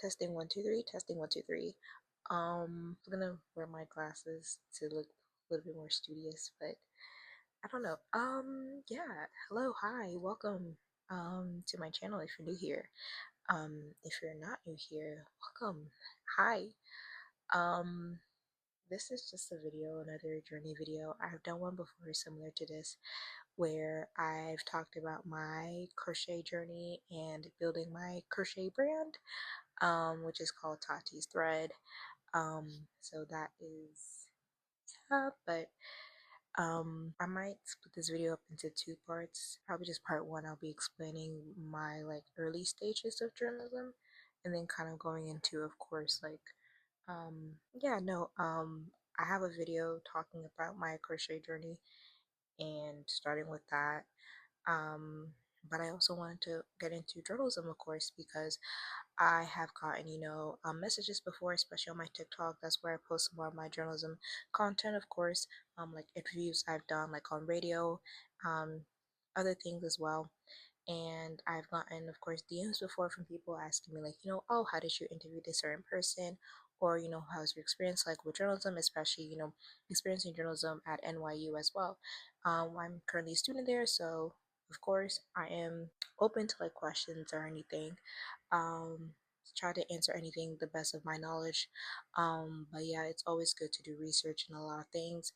Testing 1 2 3. Testing 1 2 3. I'm gonna wear my glasses to look a little bit more studious, but I don't know. Yeah. Hello, hi, welcome to my channel if you're new here. If you're not new here, welcome. Hi. Um, this is just a video, another journey video. I've done one before similar to this, where I've talked about my crochet journey and building my crochet brand, which is called Tati's Thread. So that is, yeah, but I might split this video up into two parts. Probably just part one, I'll be explaining my like early stages of journalism, and then kind of going into, of course, like, yeah, no, I have a video talking about my crochet journey and starting with that. Um, but I also wanted to get into journalism, of course, because I have gotten, messages before, especially on my TikTok. That's where I post more of my journalism content, of course, like interviews I've done, like on radio, um, other things as well. And I've gotten, of course, DMs before from people asking me, like, oh, how did you interview this certain person? Or, how's your experience like with journalism, especially, experiencing journalism at NYU as well. I'm currently a student there, so of course, I am open to like questions or anything. Um, try to answer anything the best of my knowledge. But yeah, it's always good to do research in a lot of things.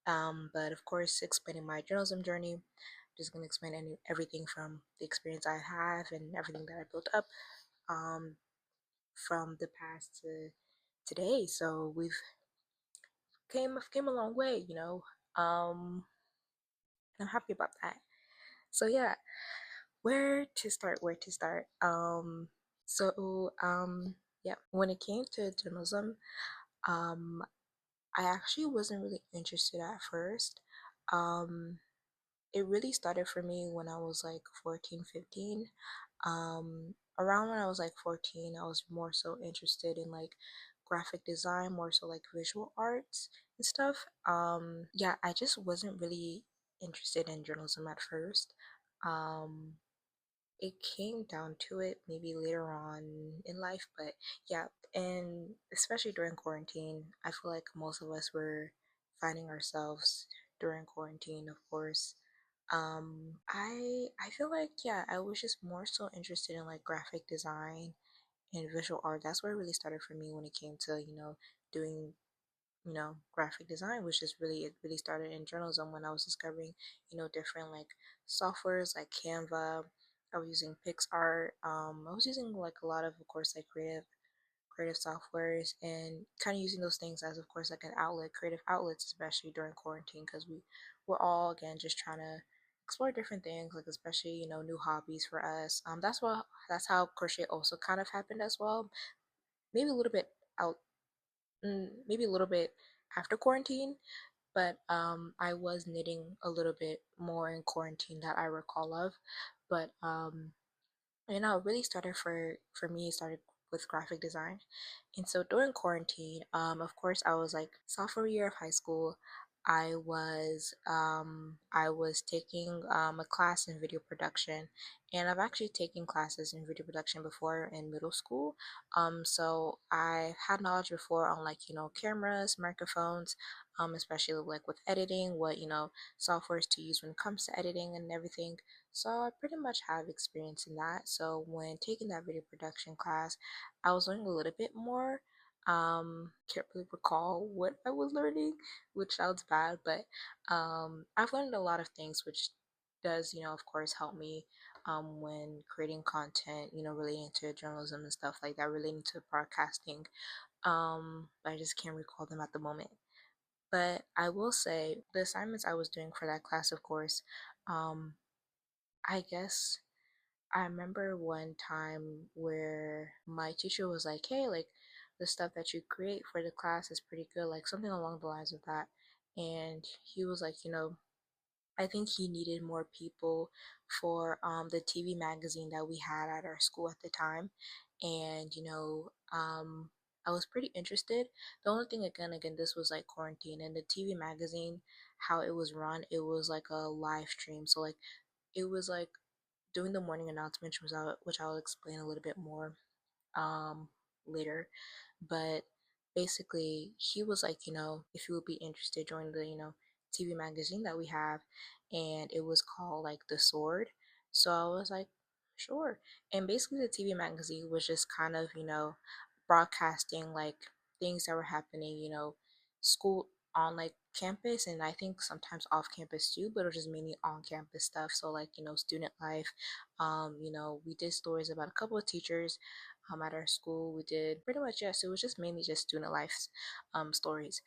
But of course, explaining my journalism journey, I'm just gonna explain everything from the experience I have and everything that I built up, um, from the past to today. So we've came a long way, and I'm happy about that. So yeah, where to start? Where to start? Yeah, when it came to journalism, um, I actually wasn't really interested at first. Um, it really started for me when I was like 14, 15. Around when I was like 14, I was more so interested in like graphic design, more so like visual arts and stuff. Yeah, I just wasn't really interested in journalism at first. Um, it came down to it maybe later on in life, but yeah, and especially during quarantine, I feel like most of us were finding ourselves during quarantine, of course. I feel like, yeah, I was just more so interested in like graphic design and visual art. That's where it really started for me when it came to, doing, graphic design, which is really, it really started in journalism when I was discovering, different like softwares like Canva. I was using PixArt. I was using like a lot of course, like creative softwares, and kind of using those things as, of course, like an outlet, creative outlets, especially during quarantine, because we were all, again, just trying to explore different things, like especially, new hobbies for us. That's how crochet also kind of happened as well. Maybe a little bit out, maybe a little bit after quarantine, but I was knitting a little bit more in quarantine that I recall of. But it really started for me. It started with graphic design, and so during quarantine, of course, I was like sophomore year of high school. I was taking a class in video production, and I've actually taken classes in video production before in middle school. So I had knowledge before on like cameras, microphones, especially like with editing, what softwares to use when it comes to editing and everything. So I pretty much have experience in that. So when taking that video production class, I was learning a little bit more. Can't really recall what I was learning, which sounds bad, but I've learned a lot of things, which does, of course, help me when creating content, relating to journalism and stuff like that, relating to broadcasting. I just can't recall them at the moment. But I will say the assignments I was doing for that class, of course, um, I guess I remember one time where my teacher was like, hey, like the stuff that you create for the class is pretty good, like something along the lines of that. And he was like, I think he needed more people for the TV magazine that we had at our school at the time. And, I was pretty interested. The only thing, again, this was like quarantine, and the TV magazine, how it was run, it was like a live stream. So, like, it was like doing the morning announcements, which I'll explain a little bit more. Um, later. But basically, he was like, if you would be interested, join the, TV magazine that we have. And it was called like The Sword. So I was like, sure. And basically, the TV magazine was just kind of, broadcasting like things that were happening, school on like campus, and I think sometimes off campus too, but it was just mainly on campus stuff. So like, student life. We did stories about a couple of teachers at our school. We did pretty much, yes, it was just mainly just student life stories.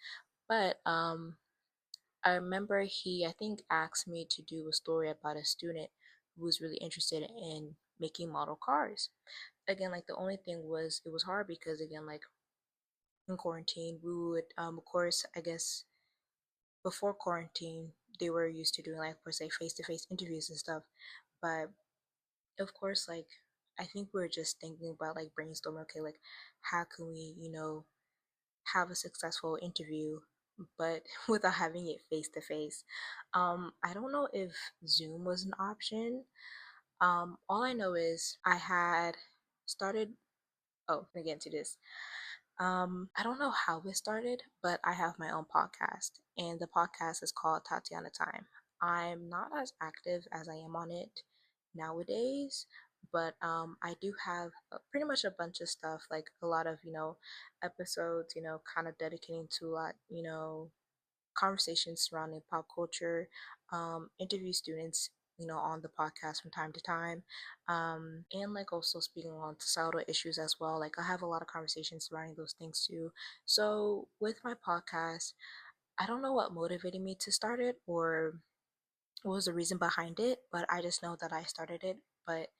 But I remember he, I think, asked me to do a story about a student who was really interested in making model cars. Again, like the only thing was it was hard because again, like in quarantine, we would, of course, I guess before quarantine, they were used to doing like per se face to face interviews and stuff. But of course, like I think we are just thinking about like brainstorming, okay, like how can we, have a successful interview, but without having it face to face. I don't know if Zoom was an option. All I know is I had started. Oh, let me get into this. I don't know how it started, but I have my own podcast, and the podcast is called Tatiana Time. I'm not as active as I am on it nowadays, but I do have pretty much a bunch of stuff, like a lot of episodes, kind of dedicating to a lot, conversations surrounding pop culture, interview students, on the podcast from time to time, and like also speaking on societal issues as well. Like I have a lot of conversations surrounding those things too. So with my podcast, I don't know what motivated me to start it or what was the reason behind it, but I just know that I started it. But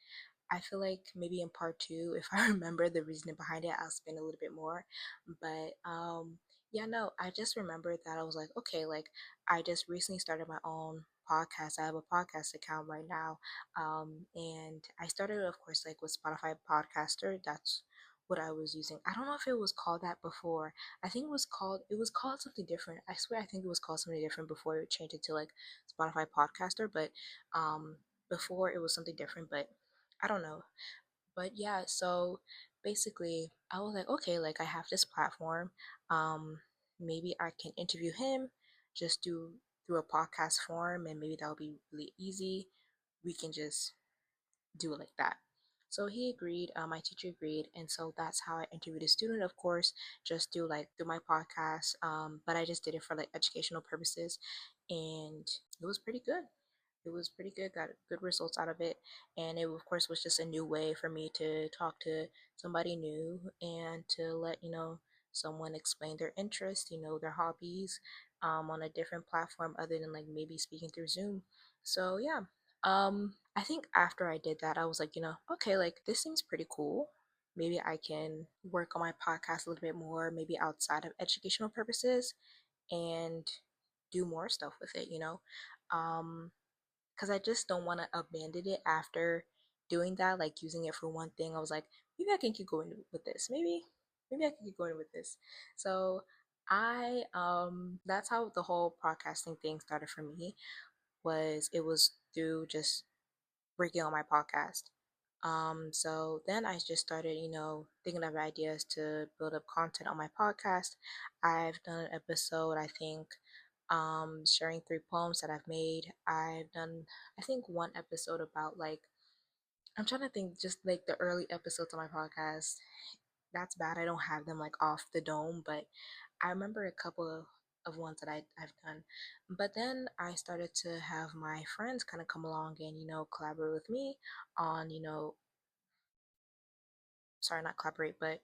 I feel like maybe in part two, if I remember the reasoning behind it, I'll spend a little bit more. But yeah, no, I just remembered that I was like, okay, like I just recently started my own podcast. I have a podcast account right now, and I started, of course, like with Spotify Podcaster. That's what I was using. I don't know if it was called that before. I think it was called something different. I swear, I think it was called something different before it changed it to like Spotify Podcaster. But before it was something different, but I don't know. But yeah, so basically I was like, okay, like I have this platform. Um, maybe I can interview him, just do through a podcast form, and maybe that'll be really easy. We can just do it like that. So he agreed, my teacher agreed, and so that's how I interviewed a student, of course, just do like through my podcast. But I just did it for like educational purposes, and it was pretty good. It was pretty good, got good results out of it. And it, of course, was just a new way for me to talk to somebody new and to let, someone explain their interests, their hobbies, on a different platform other than like maybe speaking through Zoom. So, yeah. I think after I did that, I was like, okay, like this seems pretty cool. Maybe I can work on my podcast a little bit more, maybe outside of educational purposes, and do more stuff with it, Um, because I just don't want to abandon it after doing that, like using it for one thing. I was like, maybe I can keep going with this. Maybe I can keep going with this. So that's how the whole podcasting thing started for me. Was it was through just working on my podcast. So then I just started, thinking of ideas to build up content on my podcast. I've done an episode, I think, sharing 3 poems that I've made. I've done, I think, one episode about like, I'm trying to think just like the early episodes of my podcast. That's bad. I don't have them like off the dome, but I remember a couple of ones that I've done. But then I started to have my friends kind of come along and, collaborate with me on, sorry, not collaborate, but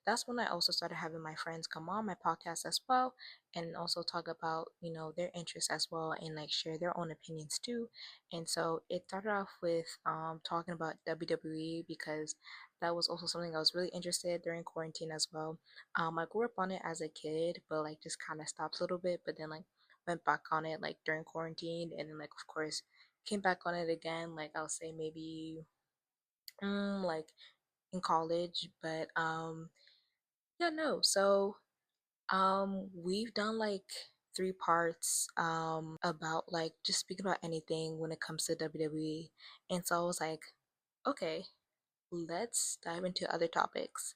that's when I also started having my friends come on my podcast as well and also talk about, their interests as well and like share their own opinions too. And so it started off with talking about WWE because that was also something I was really interested during quarantine as well. I grew up on it as a kid, but like just kind of stopped a little bit, but then like went back on it like during quarantine and then like of course came back on it again, like I'll say maybe like in college, but yeah, no. So, we've done like 3 parts about like just speaking about anything when it comes to WWE. And so I was like, okay, let's dive into other topics.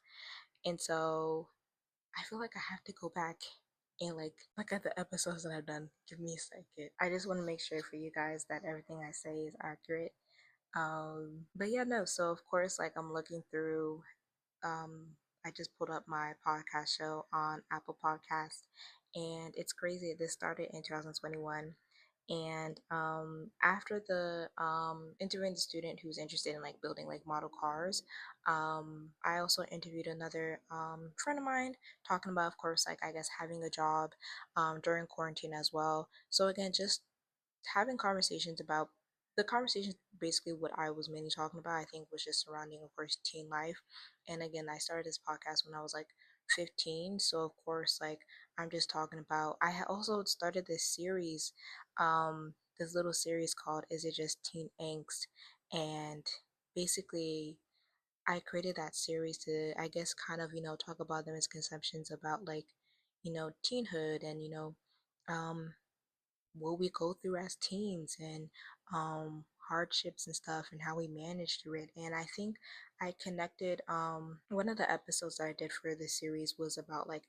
And so I feel like I have to go back and like look at the episodes that I've done. Give me a second. I just want to make sure for you guys that everything I say is accurate. But yeah, no. So of course, like I'm looking through. I just pulled up my podcast show on Apple Podcasts, and it's crazy. This started in 2021, and after the interviewing the student who's interested in like building like model cars, I also interviewed another friend of mine talking about, of course, like I guess having a job during quarantine as well. So again, just having conversations about the conversations, basically what I was mainly talking about, I think, was just surrounding, of course, teen life. And again, I started this podcast when I was like 15, so of course, like I'm just talking about, I had also started this series, this little series called Is It Just Teen Angst? And basically I created that series to, I guess, kind of, talk about the misconceptions about like, teenhood, and what we go through as teens, and hardships and stuff, and how we manage through it. And I think I connected, one of the episodes that I did for this series was about like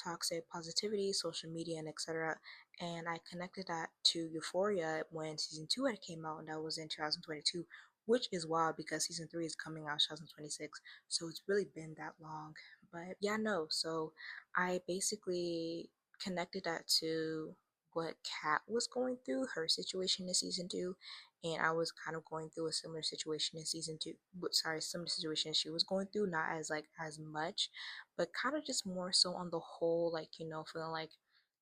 toxic positivity, social media, and etc. And I connected that to Euphoria when season 2 had came out, and that was in 2022, which is wild because season 3 is coming out 2026. So it's really been that long. But yeah, no. So I basically connected that to what Kat was going through, her situation in season 2, and I was kind of going through a similar situation in season 2. But sorry, similar situation she was going through, not as like as much, but kind of just more so on the whole, like feeling like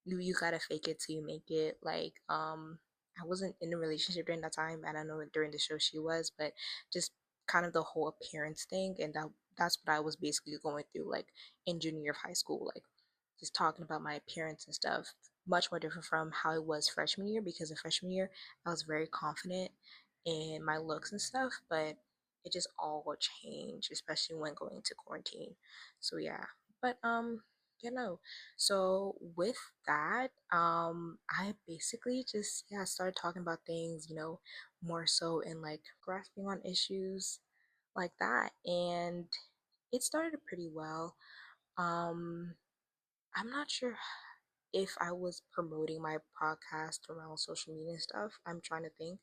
you gotta fake it till you make it. Like I wasn't in a relationship during that time, and I know during the show she was, but just kind of the whole appearance thing, and that's what I was basically going through, like in junior year of high school, like just talking about my appearance and stuff. Much more different from how it was freshman year, because in freshman year I was very confident in my looks and stuff, but it just all changed, especially when going into quarantine. So yeah, but so with that, I basically just, yeah, started talking about things, more so in like grasping on issues like that, and it started pretty well. Um, I'm not sure if I was promoting my podcast around social media and stuff. I'm trying to think.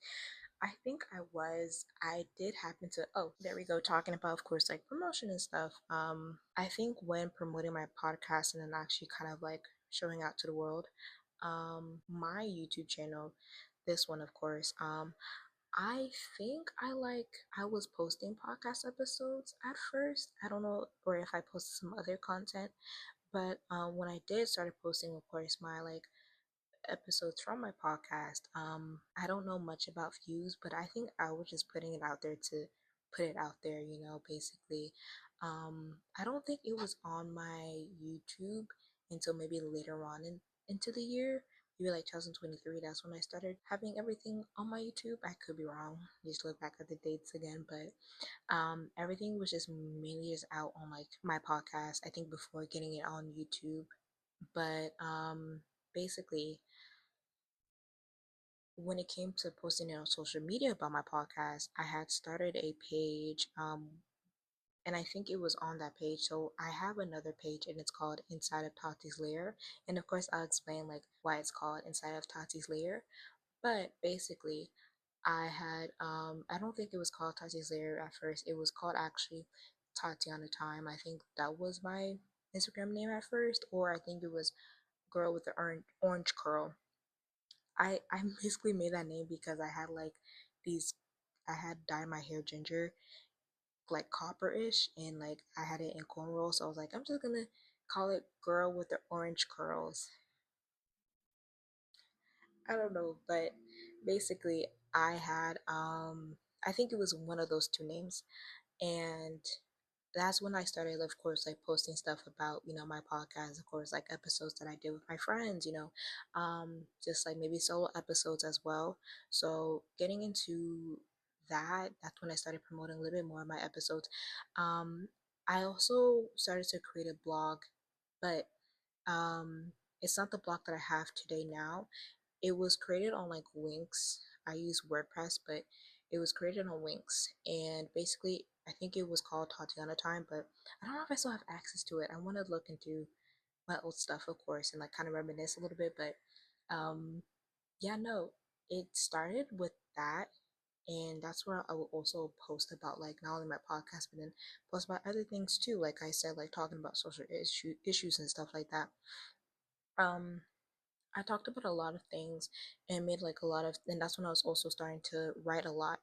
I think I was. I did happen to. Oh, there we go. Talking about, of course, like promotion and stuff. I think when promoting my podcast and then actually kind of like showing out to the world, my YouTube channel, this one, of course. I think I was posting podcast episodes at first. I don't know, or if I posted some other content, but when I did started posting, of course, my like episodes from my podcast, I don't know much about views, but I think I was just putting it out there to put it out there, basically. I don't think it was on my YouTube until maybe later on into the year. Maybe like 2023, that's when I started having everything on my YouTube. I could be wrong. Just look back at the dates again, but everything was just mainly just out on like my podcast, I think, before getting it on YouTube. But basically, when it came to posting it on social media about my podcast, I had started a page, and I think it was on that page. So I have another page, and it's called Inside of Tati's Lair. And of course, I'll explain like why it's called Inside of Tati's Lair. But basically, I don't think it was called Tati's Lair at first. It was called actually Tatiana Time. I think that was my Instagram name at first, or I think it was Girl with the Orange Curl. I basically made that name because I had like these I had dyed my hair ginger, like copper-ish, and like I had it in cornrows. So I was like, I'm just gonna call it Girl with the Orange Curls. I don't know, but basically I think it was one of those two names, and that's when I started, of course, like posting stuff about, my podcast, of course, like episodes that I did with my friends, just like maybe solo episodes as well. So getting into that's when I started promoting a little bit more of my episodes. Um, I also started to create a blog, but it's not the blog that I have today now. It was created on like Winx. I use WordPress, but it was created on Winx, and basically I think it was called Tatiana Time, but I don't know if I still have access to it. I want to look into my old stuff, of course, and like kind of reminisce a little bit. But um, yeah, no, it started with that, and that's where I will also post about like not only my podcast, but then post about other things too. Like I said, like talking about social issues and stuff like that. Um, I talked about a lot of things and made like a lot of, and that's when I was also starting to write a lot.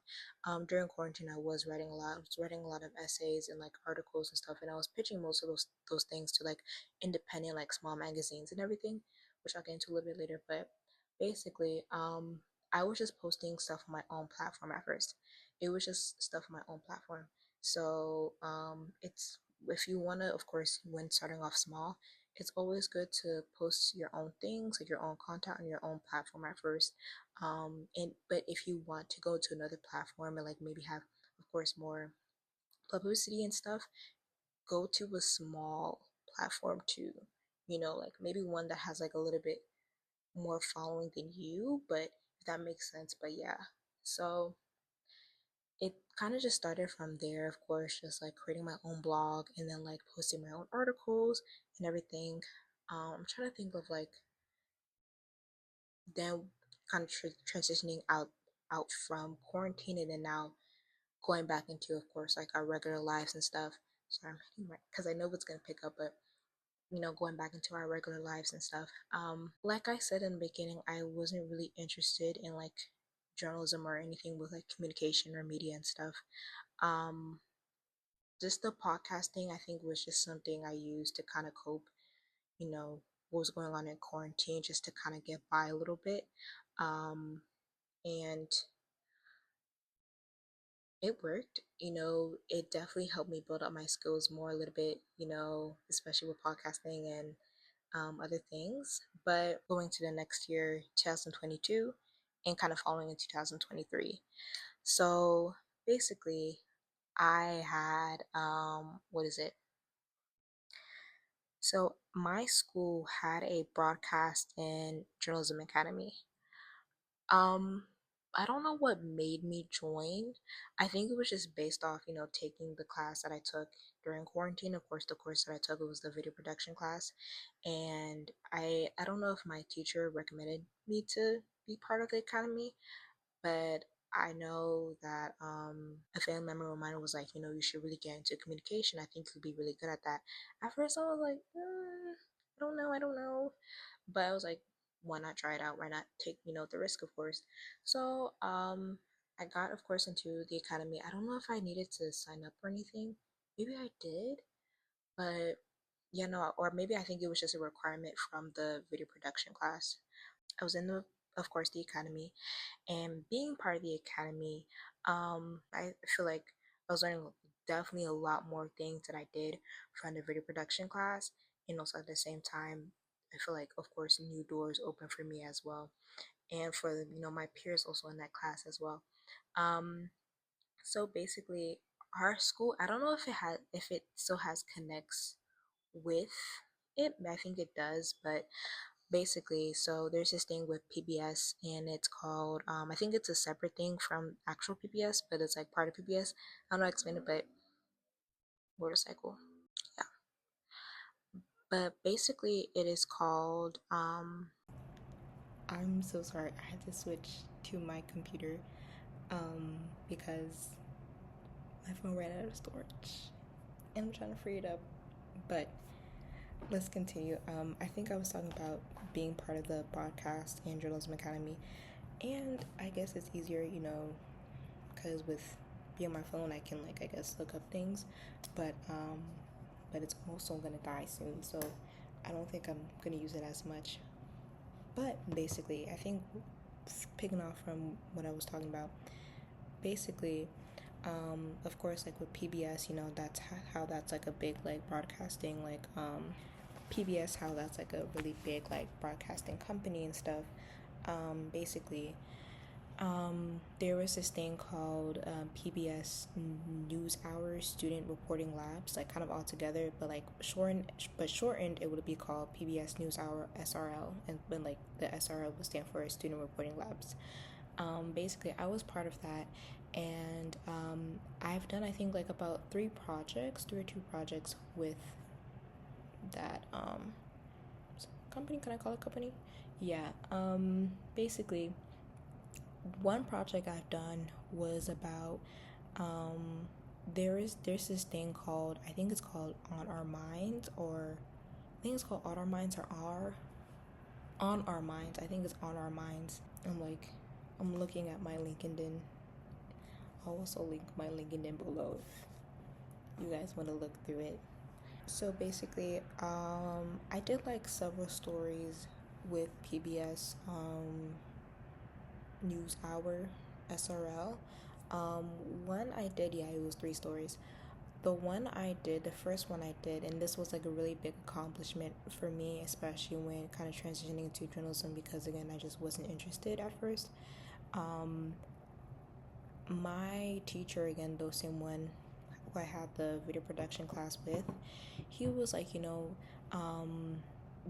During quarantine, I was writing a lot. I was writing a lot of essays and like articles and stuff, and I was pitching most of those things to like independent, like small magazines and everything, which I'll get into a little bit later. But basically, I was just posting stuff on my own platform at first. It was just stuff on my own platform. So it's if you wanna, of course, when starting off small, it's always good to post your own things, like your own content on your own platform at first. And but if you want to go to another platform and like maybe have, of course, more publicity and stuff, go to a small platform too. You know, like maybe one that has like a little bit more following than you, but if that makes sense. But yeah, so it kind of just started from there, of course, just like creating my own blog and then like posting my own articles and everything. I'm trying to think of like then kind of transitioning out from quarantine and then now going back into, of course, like our regular lives and stuff. Sorry, I'm hitting my because I know it's gonna pick up, but going back into our regular lives and stuff. Like I said in the beginning, I wasn't really interested in like journalism or anything with like communication or media and stuff. Um, just the podcasting, I think, was just something I used to kind of cope, what was going on in quarantine, just to kind of get by a little bit. And it worked. It definitely helped me build up my skills more a little bit, especially with podcasting and other things. But going to the next year, 2022, and kind of following in 2023. So basically, I had, what is it? So my school had a broadcast and journalism academy. Um, I don't know what made me join. I think it was just based off, taking the class that I took during quarantine. Of course, the course that I took it was the video production class, and I don't know if my teacher recommended me to be part of the academy, but I know that a family member of mine was like, you should really get into communication. I think you'd be really good at that. At first, I was like, I don't know. But I was like, why not try it out? Why not take, the risk, of course? So I got, of course, into the academy. I don't know if I needed to sign up or anything. Maybe I did, but no, or maybe I think it was just a requirement from the video production class. I was in of course, the academy, and being part of the academy, I feel like I was learning definitely a lot more things that I did from the video production class, and also at the same time, I feel like, of course, new doors open for me as well, and for my peers also in that class as well. Um, so basically, our school, I don't know if it still has connects with it. I think it does, but basically, so there's this thing with PBS, and it's called, I think it's a separate thing from actual PBS, but it's like part of PBS. I don't know how to explain it, but motorcycle. Yeah. But basically, it is called, I'm so sorry. I had to switch to my computer because my phone ran out of storage. And I'm trying to free it up. But let's continue. I think I was talking about being part of the Broadcast and Journalism Academy. And I guess it's easier, because with being on my phone, I can I guess look up things, but it's also gonna die soon, so I don't think I'm gonna use it as much. But basically, I think picking off from what I was talking about, basically, of course, like with PBS, that's how that's like a big like broadcasting PBS, how that's like a really big like broadcasting company and stuff. Basically, there was this thing called PBS Newshour Student Reporting Labs, like kind of all together, but like shortened, it would be called PBS Newshour SRL, and when the SRL would stand for Student Reporting Labs. Basically, I was part of that, And I've done, I think, like about three or two projects with that company. Can I call it company? Yeah. Basically, one project I've done was about there's this thing called, I think it's called On Our Minds, or I think it's called On Our Minds, or On Our Minds. I think it's On Our Minds. I'm looking at my LinkedIn. I'll also link my LinkedIn below if you guys want to look through it. So basically, I did like several stories with PBS Newshour SRL. One I did, yeah, it was three stories. The first one I did, and this was like a really big accomplishment for me, especially when kind of transitioning to journalism, because again, I just wasn't interested at first. My teacher, again, the same one who I had the video production class with, he was like,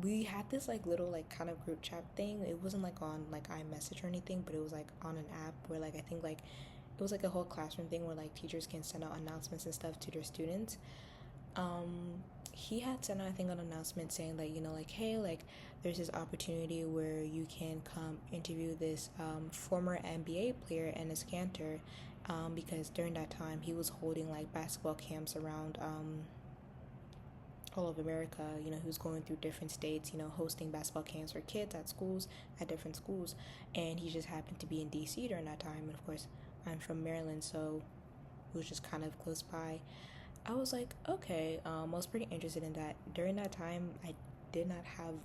we had this like little like kind of group chat thing. It wasn't like on like iMessage or anything, but it was like on an app where like I think like it was like a whole classroom thing where like teachers can send out announcements and stuff to their students. He had sent out, I think, an announcement saying like, like, hey, like there's this opportunity where you can come interview this former NBA player and his cantor, because during that time he was holding like basketball camps around all of America. He was going through different states, hosting basketball camps for kids at different schools, and he just happened to be in DC during that time. And of course, I'm from Maryland, so it was just kind of close by. I was like, okay, I was pretty interested in that. During that time, I did not have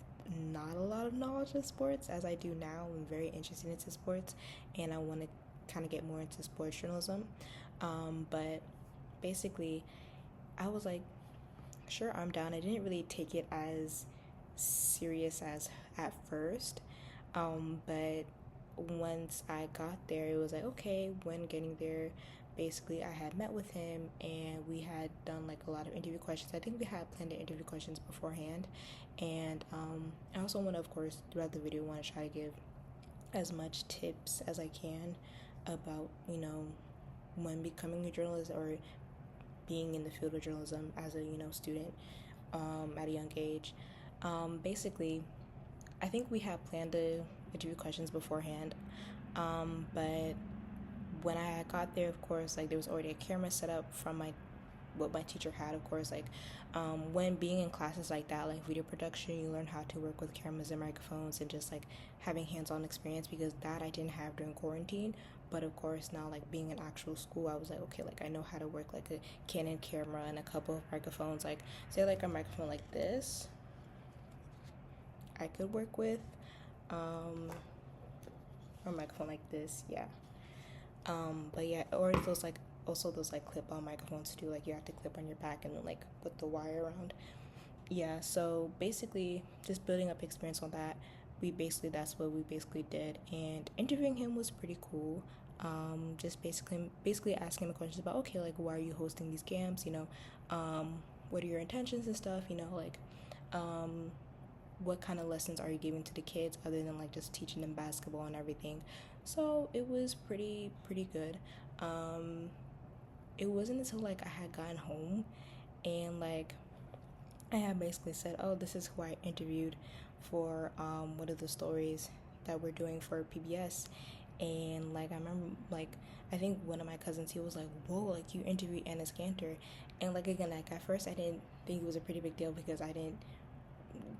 not a lot of knowledge of sports as I do now. I'm very interested into sports, and I want to kind of get more into sports journalism. But basically, I was like, sure, I'm down. I didn't really take it as serious as at first, but once I got there, it was like, okay. When getting there, basically I had met with him and we had done like a lot of interview questions. I think we had planned the interview questions beforehand, and I also want to, of course, throughout the video, want to try to give as much tips as I can about when becoming a journalist or being in the field of journalism as a student at a young age. Basically, I think we had planned the interview questions beforehand, but when I got there, of course, like there was already a camera set up from what my teacher had. Of course, like when being in classes like that, like video production, you learn how to work with cameras and microphones and just like having hands-on experience, because that I didn't have during quarantine. But of course, now like being in actual school, I was like, okay, like I know how to work like a Canon camera and a couple of microphones. Like say like a microphone like this I could work with, or a microphone like this, yeah. But yeah, or those like also those like clip-on microphones too, like you have to clip on your back and then like put the wire around. Yeah, so basically just building up experience on that. That's what we basically did, and interviewing him was pretty cool. Just basically asking him questions about, okay, like why are you hosting these camps, what are your intentions and stuff, like what kind of lessons are you giving to the kids other than like just teaching them basketball and everything. So it was pretty good. It wasn't until like I had gotten home and like I had basically said, oh, this is who I interviewed for one of the stories that we're doing for PBS. And like I remember, like I think one of my cousins, he was like, whoa, like you interviewed Anna Cantor. And like again, like at first I didn't think it was a pretty big deal because I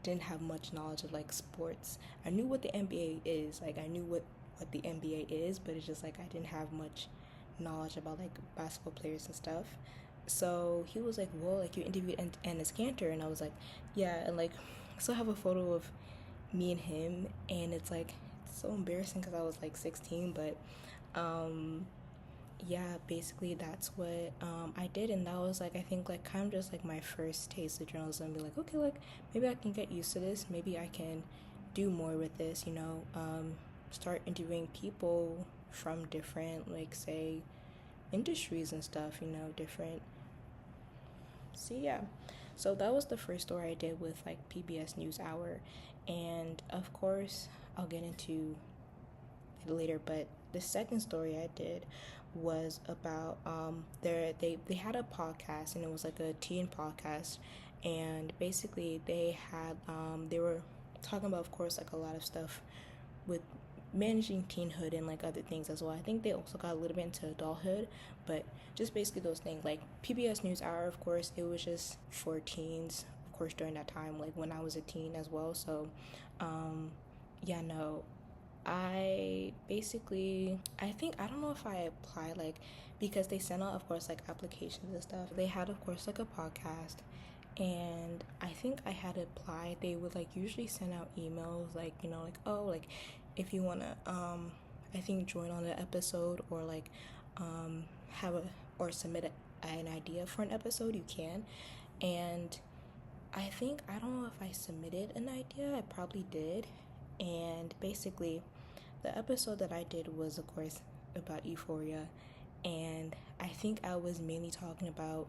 didn't have much knowledge of like sports. I knew what the NBA is, like I knew what the NBA is, but it's just like I didn't have much knowledge about like basketball players and stuff. So he was like, well, like you interviewed Anna Cantor, and I was like, yeah. And like I still have a photo of me and him, and it's like it's so embarrassing because I was like 16, but yeah, basically that's what I did. And that was like I think like kind of just like my first taste of journalism. Be like, okay, like maybe I can get used to this, maybe I can do more with this, start interviewing people from different, like say, industries and stuff, different. So yeah, so that was the first story I did with like PBS NewsHour, and of course I'll get into it later, but the second story I did was about they had a podcast, and it was like a teen podcast, and basically they were talking about, of course, like a lot of stuff with managing teenhood and like other things as well. I think they also got a little bit into adulthood, but just basically those things. Like PBS NewsHour, of course, it was just for teens, of course, during that time, like when I was a teen as well. So, um, yeah, no, I think, I don't know if I applied, like, because they sent out, of course, like applications and stuff. They had, of course, like a podcast, and I think I had applied. They would like usually send out emails, like, like, oh, like, if you want to, I think, join on the episode, or like, have a, or submit an idea for an episode, you can. And I think, I don't know if I submitted an idea, I probably did. And basically, the episode that I did was, of course, about Euphoria. And I think I was mainly talking about,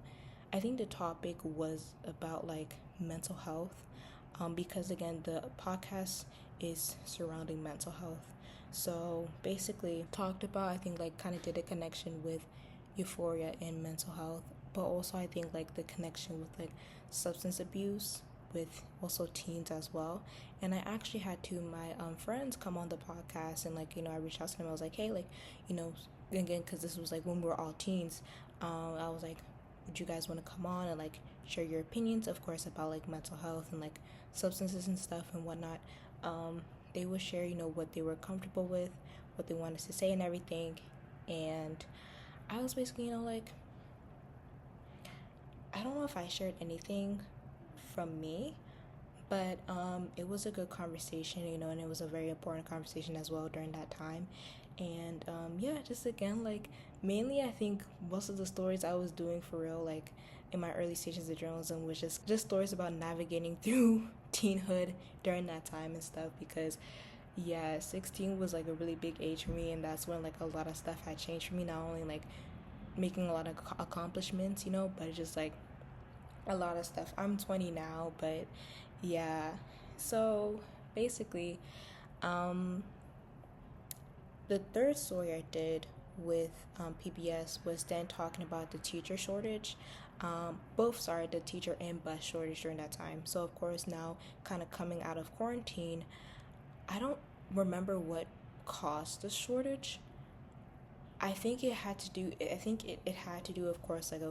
I think the topic was about like mental health. Because again, the podcast is surrounding mental health. So basically, talked about, I think, like, kind of did a connection with Euphoria and mental health, but also I think like the connection with like substance abuse with also teens as well. And I actually had two of my friends come on the podcast, and like, I reached out to them. I was like, hey, like, you know again, because this was like when we were all teens. I was like, would you guys want to come on and like share your opinions, of course, about like mental health and like substances and stuff and whatnot. They would share, what they were comfortable with, what they wanted to say and everything. And I was basically, like, I don't know if I shared anything from me, but it was a good conversation, and it was a very important conversation as well during that time. And yeah, just again, like, mainly I think most of the stories I was doing for real, like, in my early stages of journalism, was just stories about navigating through teenhood during that time and stuff. Because yeah, 16 was like a really big age for me, and that's when like a lot of stuff had changed for me. Not only like making a lot of accomplishments, but just like a lot of stuff. I'm 20 now, but yeah. So basically, um, the third story I did with PBS was then talking about the teacher shortage. The teacher and bus shortage during that time. So, of course, now kind of coming out of quarantine, I don't remember what caused the shortage. I think it had to do, of course, like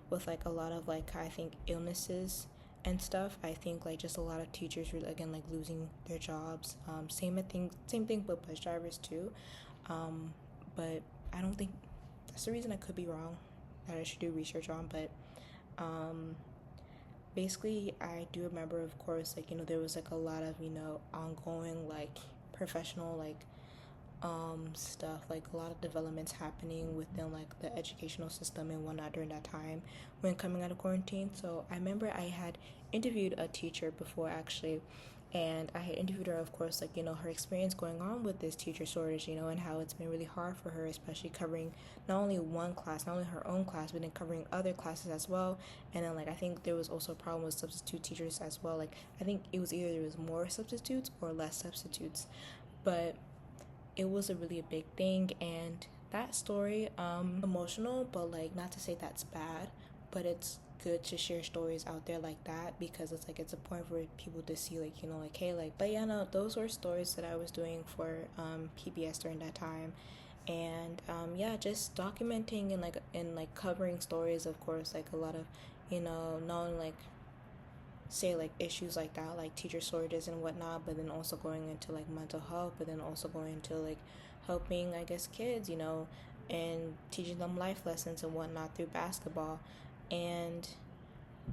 with like a lot of like, I think, illnesses and stuff. I think like just a lot of teachers were, again, like losing their jobs. Same thing with bus drivers too. But I don't think that's the reason. I could be wrong. That I should do research on, but um, basically I do remember, of course, like, there was like a lot of, ongoing like professional like stuff, like a lot of developments happening within like the educational system and whatnot during that time when coming out of quarantine. So I remember I had interviewed a teacher before, actually, and I had interviewed her, of course, like, her experience going on with this teacher shortage, and how it's been really hard for her, especially covering not only one class, not only her own class, but then covering other classes as well. And then, like, I think there was also a problem with substitute teachers as well. Like, I think it was either there was more substitutes or less substitutes, but it was a big thing. And that story, emotional, but like, not to say that's bad, but it's good to share stories out there like that, because it's like, it's a point for people to see, like, like, hey, like. But yeah, no, those were stories that I was doing for PBS during that time. And yeah, just documenting and like covering stories, of course, like a lot of, not only like, say, like, issues like that, like teacher shortages and whatnot, but then also going into like mental health, but then also going into like helping, I guess, kids, and teaching them life lessons and whatnot through basketball. And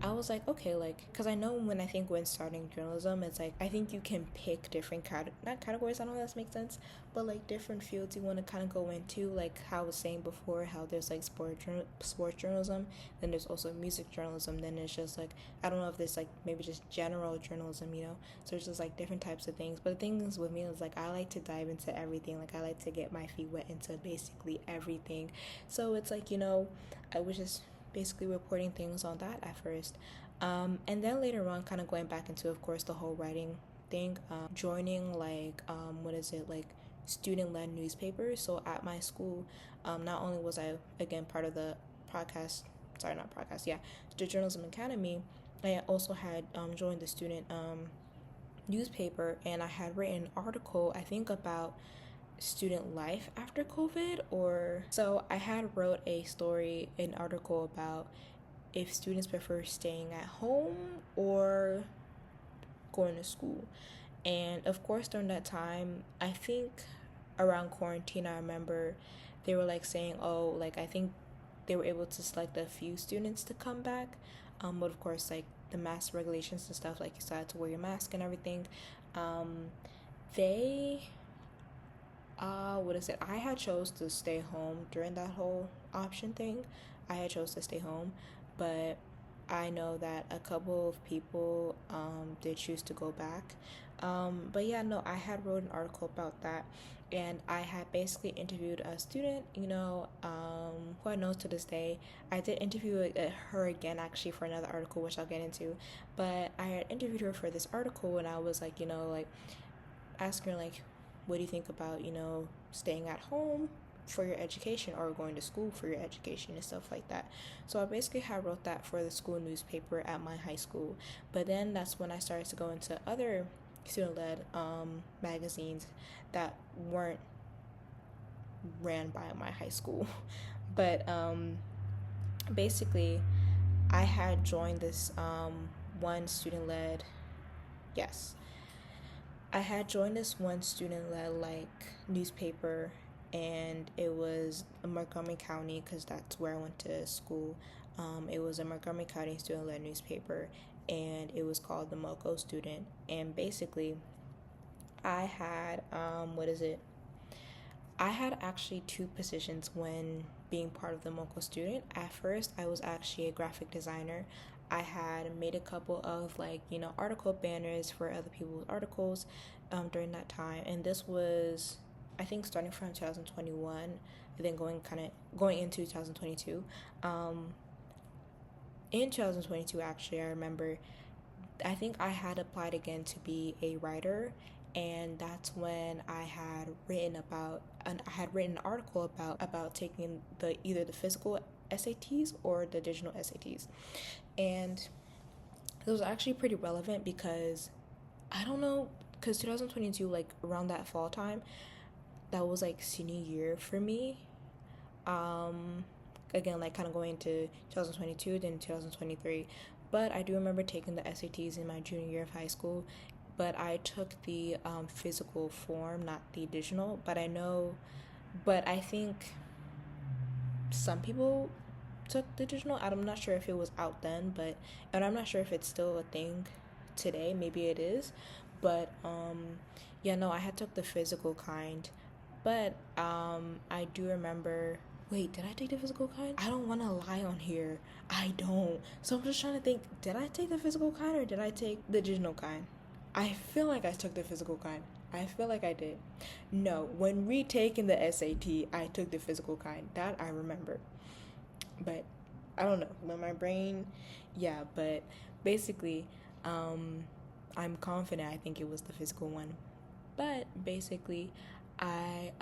I was like, okay, like, because I know when starting journalism, it's like, I think you can pick different not categories, I don't know if that makes sense, but like different fields you want to kind of go into. Like how I was saying before, how there's like sports journalism, then there's also music journalism, then it's just like, I don't know if there's like maybe just general journalism, so it's just like different types of things. But the thing is with me is like, I like to dive into everything. Like I like to get my feet wet into basically everything. So it's like, I was just basically reporting things on that at first. And then later on, kind of going back into, of course, the whole writing thing, joining like, what is it, like student-led newspaper. So at my school, not only was I again part of the podcast, sorry, not podcast, yeah, the Journalism Academy, I also had joined the student newspaper, and I had written an article, I think, about student life after COVID. Or so I had wrote a story, an article about if students prefer staying at home or going to school. And of course, during that time, I think around quarantine, I remember they were like saying, oh, like I think they were able to select a few students to come back. But of course, like the mask regulations and stuff, like you still had to wear your mask and everything. They, what is it? I had chose to stay home during that whole option thing. I had chose to stay home, but I know that a couple of people did choose to go back. But yeah, no, I had wrote an article about that, and I had basically interviewed a student, who I know to this day. I did interview her again actually for another article, which I'll get into. But I had interviewed her for this article, and I was like, like asking her like, what do you think about staying at home for your education or going to school for your education and stuff like that. So I basically had wrote that for the school newspaper at my high school. But then that's when I started to go into other student-led magazines that weren't ran by my high school. But basically, I had joined this one student-led, yes, I had joined this one student-led like newspaper, and it was Montgomery County because that's where I went to school. It was a Montgomery County student-led newspaper, and it was called the MoCo Student. And basically, I had what is it? I had actually two positions when being part of the MoCo Student. At first, I was actually a graphic designer. I had made a couple of article banners for other people's articles during that time, and this was, I think, starting from 2021, and then going into 2022. In 2022, actually, I remember, I think I had applied again to be a writer, and that's when I had written an article about taking either the physical SATs or the digital SATs. And it was actually pretty relevant because I don't know, because 2022, like around that fall time, that was like senior year for me. Again, like kind of going into 2022, then 2023. But I do remember taking the SATs in my junior year of high school. But I took the physical form, not the digital. But I think some people took the digital. I'm not sure if it was out then, and I'm not sure if it's still a thing today. Maybe it is. But yeah, no, I had took the physical kind. But I do remember. Wait, did I take the physical kind? I don't want to lie on here. I don't. So I'm just trying to think, did I take the physical kind or did I take the digital kind? I feel like I took the physical kind. I feel like I did. No, when retaking the SAT, I took the physical kind. That I remember. But I don't know. When my brain, yeah, but basically, I'm confident I think it was the physical one. But basically, I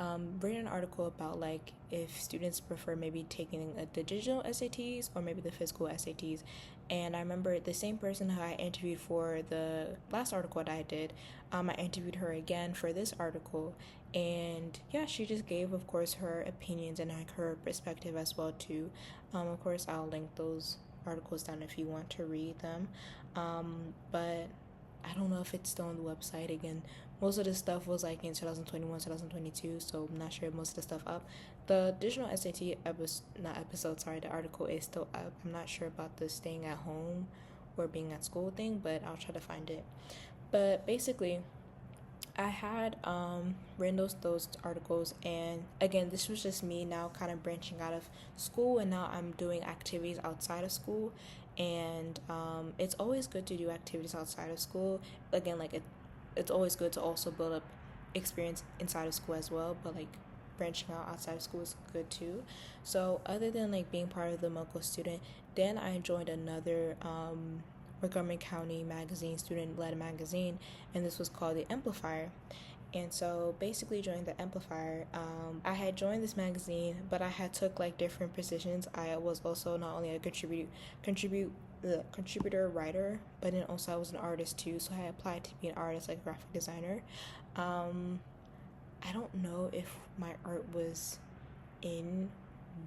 read an article about like if students prefer maybe taking the digital SATs or maybe the physical SATs. And I remember the same person who I interviewed for the last article that I did, I interviewed her again for this article. And yeah, she just gave, of course, her opinions and like her perspective as well too. Of course, I'll link those articles down if you want to read them. But I don't know if it's still on the website again. Most of the stuff was like in 2021, 2022, so I'm not sure most of the stuff up. The digital SAT the article is still up. I'm not sure about the staying at home or being at school thing, but I'll try to find it. But basically, I had written those articles, and again, this was just me now kind of branching out of school, and now I'm doing activities outside of school. And it's always good to do activities outside of school. Again, like it's always good to also build up experience inside of school as well, but like branching out outside of school is good too. So other than like being part of the MoCo Student, then I joined another Montgomery County magazine, student-led magazine, and this was called the Amplifier. And so basically joined the Amplifier. I had joined this magazine, but I had took like different positions. I was also not only a contributor writer, but then also I was an artist too. So I applied to be an artist, like graphic designer. Um, I don't know if my art was in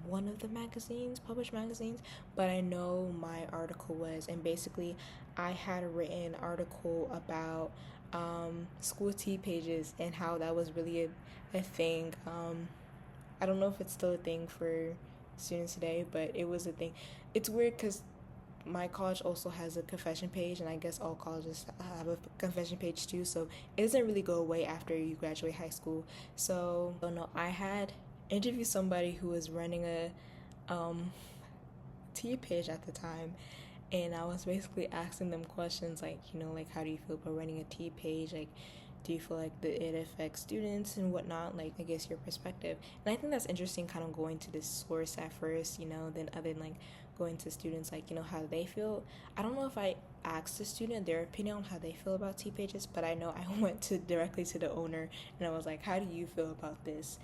one of the magazines, published magazines, but I know my article was. And basically, I had written an article about school tea pages and how that was really a thing. I don't know if it's still a thing for students today, but it was a thing. It's weird because my college also has a confession page, and I guess all colleges have a confession page too. So it doesn't really go away after you graduate high school. So, no, I had interviewed somebody who was running a um, tea page at the time, and I was basically asking them questions like, like how do you feel about running a tea page? Like, do you feel like it affects students and whatnot? Like, I guess your perspective. And I think that's interesting, kind of going to this source at first, then other than like going to students, like, how they feel. I don't know if I asked the student their opinion on how they feel about tea pages, but I know I went to directly to the owner and I was like, how do you feel about this?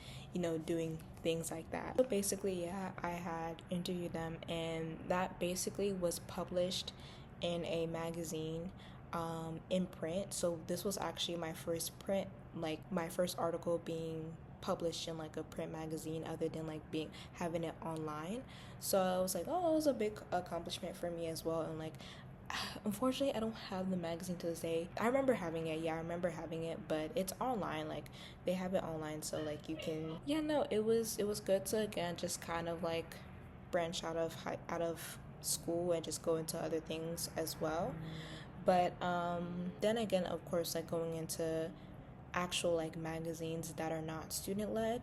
Doing things like that. So basically, yeah, I had interviewed them, and that basically was published in a magazine in print. So this was actually my first print, like my first article being published in like a print magazine other than like being having it online. So I was like, oh, it was a big accomplishment for me as well. And like, unfortunately, I don't have the magazine to this day. I remember having it. Yeah, I remember having it, but it's online. Like, they have it online, so like you can. Yeah, no, it was good to again just kind of like branch out of school and just go into other things as well. But then again, of course, like going into actual like magazines that are not student led.